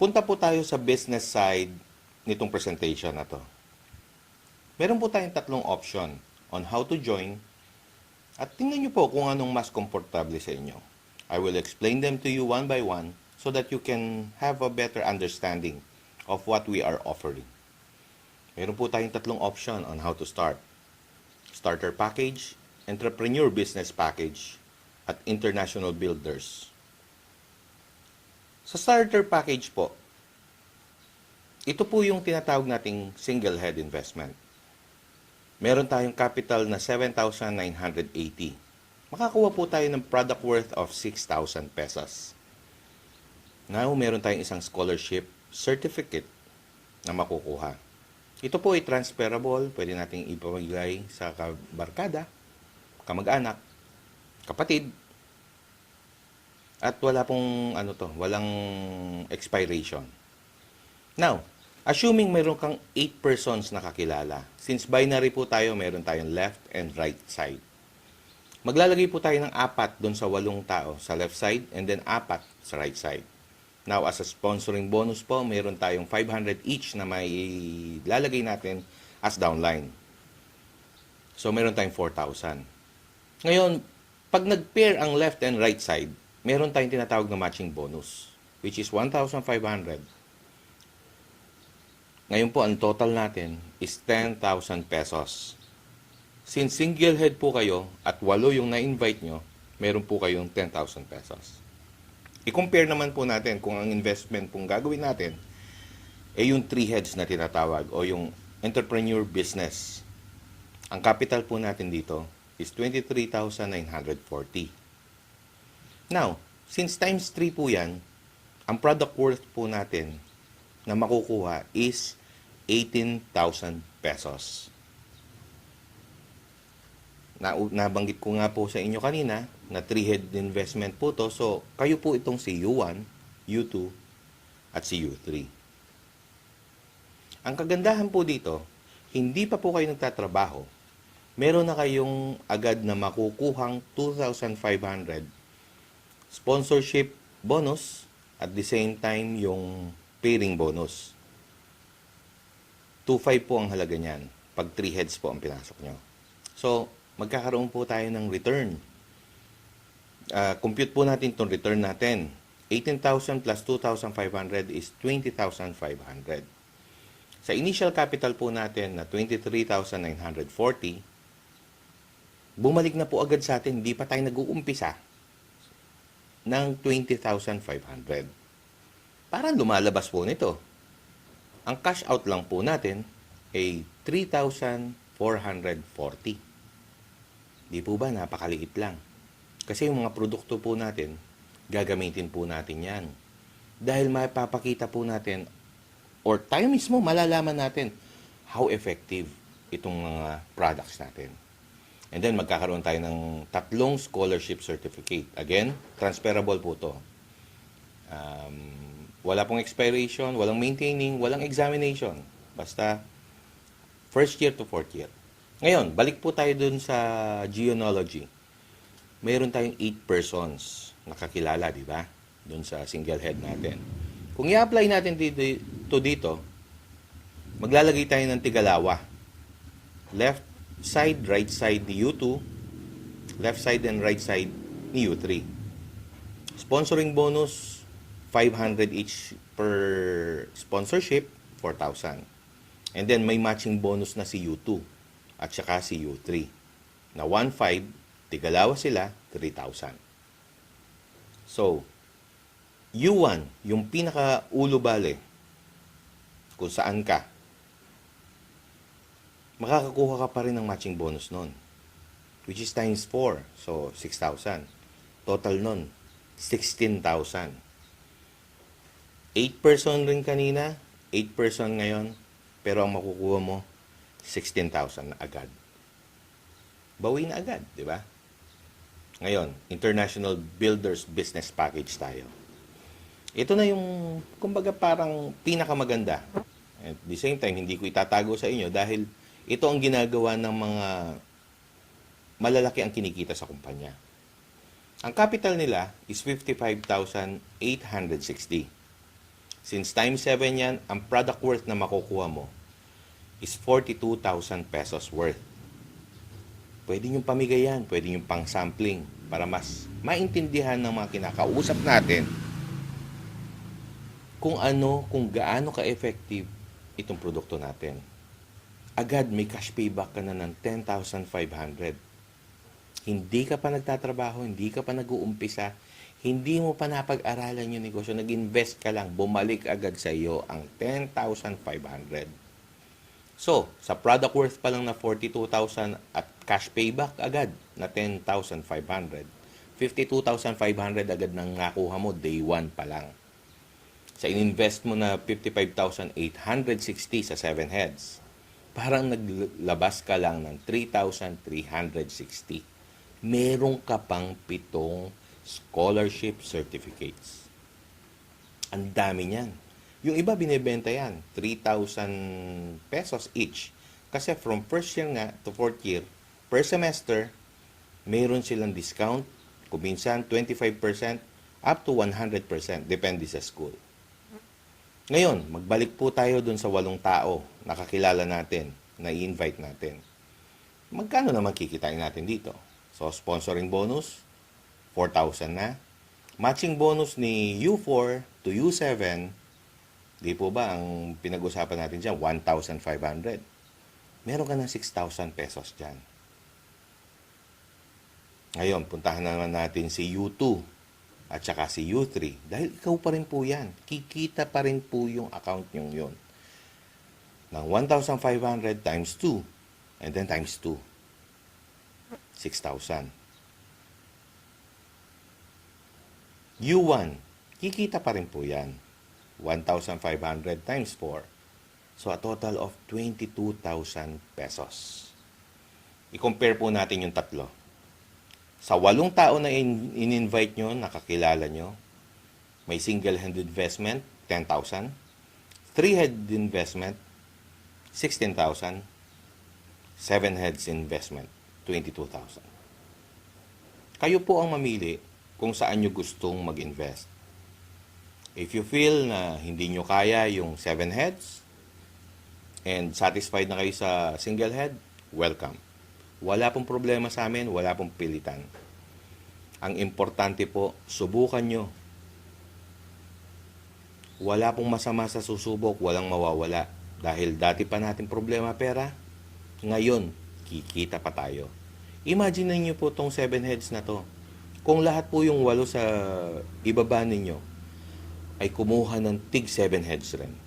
Punta po tayo sa business side nitong presentation na to. Meron po tayong tatlong option on how to join at tingnan nyo po kung anong mas komportable sa inyo. I will explain them to you one by one so that you can have a better understanding of what we are offering. Meron po tayong tatlong option on how to start. Starter package, entrepreneur business package, at international builders. Sa starter package po, ito po yung tinatawag nating single head investment. Meron tayong capital na 7,980. Makakuha po tayo ng product worth of 6,000 pesos. Now, meron tayong isang scholarship certificate na makukuha. Ito po ay transferable, pwede nating ipamigay sa kabarkada, kamag-anak, kapatid, at wala pong walang expiration. Now, assuming meron kang 8 persons na kakilala, since binary po tayo, meron tayong left and right side. Maglalagay po tayo ng 4 doon sa 8 tao sa left side and then 4 sa right side. Now, as a sponsoring bonus po, meron tayong 500 each na may lalagay natin as downline. So, meron tayong 4,000. Ngayon, pag nag-pair ang left and right side, meron tayong tinatawag na matching bonus, which is 1,500. Ngayon po, ang total natin is 10,000 pesos. Since single head po kayo at 8 yung na-invite nyo, meron po kayong 10,000 pesos. I-compare naman po natin kung ang investment pong gagawin natin ay yung 3 heads na tinatawag o yung entrepreneur business. Ang capital po natin dito is 23,940. Now, since times 3 po yan, ang product worth po natin na makukuha is 18,000 pesos. Nabanggit ko nga po sa inyo kanina na 3-head investment po to. So, kayo po itong si U1, U2, at si U3. Ang kagandahan po dito, hindi pa po kayo nagtatrabaho. Meron na kayong agad na makukuhang 2,500 sponsorship bonus at the same time yung pairing bonus. 2,500 po ang halaga niyan pag 3 heads po ang pinasok nyo. So, magkakaroon po tayo ng return. Compute po natin itong return natin. 18,000 plus 2,500 is 20,500. Sa initial capital po natin na 23,940, bumalik na po agad sa atin, hindi pa tayo nag-uumpisa ng 20,500. Parang lumalabas po nito. Ang cash out lang po natin ay 3,440. Di po ba napakaliit lang? Kasi yung mga produkto po natin, gagamitin po natin yan. Dahil mapapakita po natin, or tayo mismo malalaman natin how effective itong mga products natin. And then magkakaroon tayo ng 3 scholarship certificate. Again, transferable po to. Wala pong expiration, walang maintaining, walang examination. Basta first year to 4th year. Ngayon, balik po tayo dun sa genealogy. Mayroon tayong 8 persons na kakilala, di ba? Dun sa single head natin. Kung i-apply natin dito, maglalagay tayo ng tigalawa. Left side, right side ni U2, left side and right side ni U3. Sponsoring bonus, 500 each per sponsorship, 4,000. And then may matching bonus na si U2 at saka si U3 na 1,500, tigalawa sila, 3,000. So, U1, yung pinaka-ulo bale, kung saan ka, makakakuha ka pa rin ng matching bonus nun, which is times 4, so 6,000. Total nun, 16,000. 8 person rin kanina, 8 person ngayon, pero ang makukuha mo, 16,000 na agad. Bawi na agad, di ba? Ngayon, International Builders Business Package tayo. Ito na yung, kumbaga parang pinakamaganda. At the same time, hindi ko itatago sa inyo dahil ito ang ginagawa ng mga malalaki ang kinikita sa kumpanya. Ang capital nila is 55,860. Since times 7 yan, ang product worth na makukuha mo is 42,000 pesos worth. Pwede nyo pamigay yan, pwede nyo pang sampling para mas maintindihan ng mga kinakausap natin kung gaano ka-effective itong produkto natin. Agad may cash payback ka na ng 10,500. Hindi ka pa nagtatrabaho, hindi ka pa nag-uumpisa, hindi mo pa napag-aralan yung negosyo, nag-invest ka lang, bumalik agad sa iyo ang 10,500. So, sa product worth pa lang na 42,000 at cash payback agad na 10,500, 52,500 agad nang nakuha mo day 1 pa lang. Sa ininvest mo na 55,860 sa 7 heads, parang naglabas ka lang ng 3,360. Meron ka pang 7 scholarship certificates. Ang dami niyan. Yung iba binibenta yan, 3,000 pesos each. Kasi from first year nga to fourth year, per semester, mayroon silang discount, kung minsan 25% up to 100%, depende sa school. Ngayon, magbalik po tayo dun sa 8 tao na kakilala natin, na i-invite natin. Magkano naman kikitain natin dito? So, sponsoring bonus, 4,000 na. Matching bonus ni U4 to U7, di po ba ang pinag-usapan natin dyan, 1,500. Meron ka ng 6,000 pesos dyan. Ngayon, puntahan naman natin si U2 at saka si U3. Dahil ikaw pa rin po yan. Kikita pa rin po yung account nyo yun. Ng 1,500 times 2. And then times 2. 6,000. U1, kikita pa rin po yan. 1,500 times 4. So, a total of 22,000 pesos. I-compare po natin yung tatlo. Sa 8 tao na in-invite nyo, nakakilala nyo, may single-hand investment, 10,000. 3-head investment, 16,000. 7 heads investment, 22,000. Kayo po ang mamili kung saan nyo gustong mag-invest. If you feel na hindi nyo kaya yung 7 heads and satisfied na kayo sa single head, welcome. Wala pong problema sa amin, wala pong pilitan. Ang importante po, subukan nyo. Wala pong masama sa susubok, walang mawawala. Dahil dati pa natin problema pera, ngayon, kikita pa tayo. Imagine niyo po tong 7 heads na to. Kung lahat po yung 8 sa ibaba ninyo ay kumuha ng tig 7 heads rin.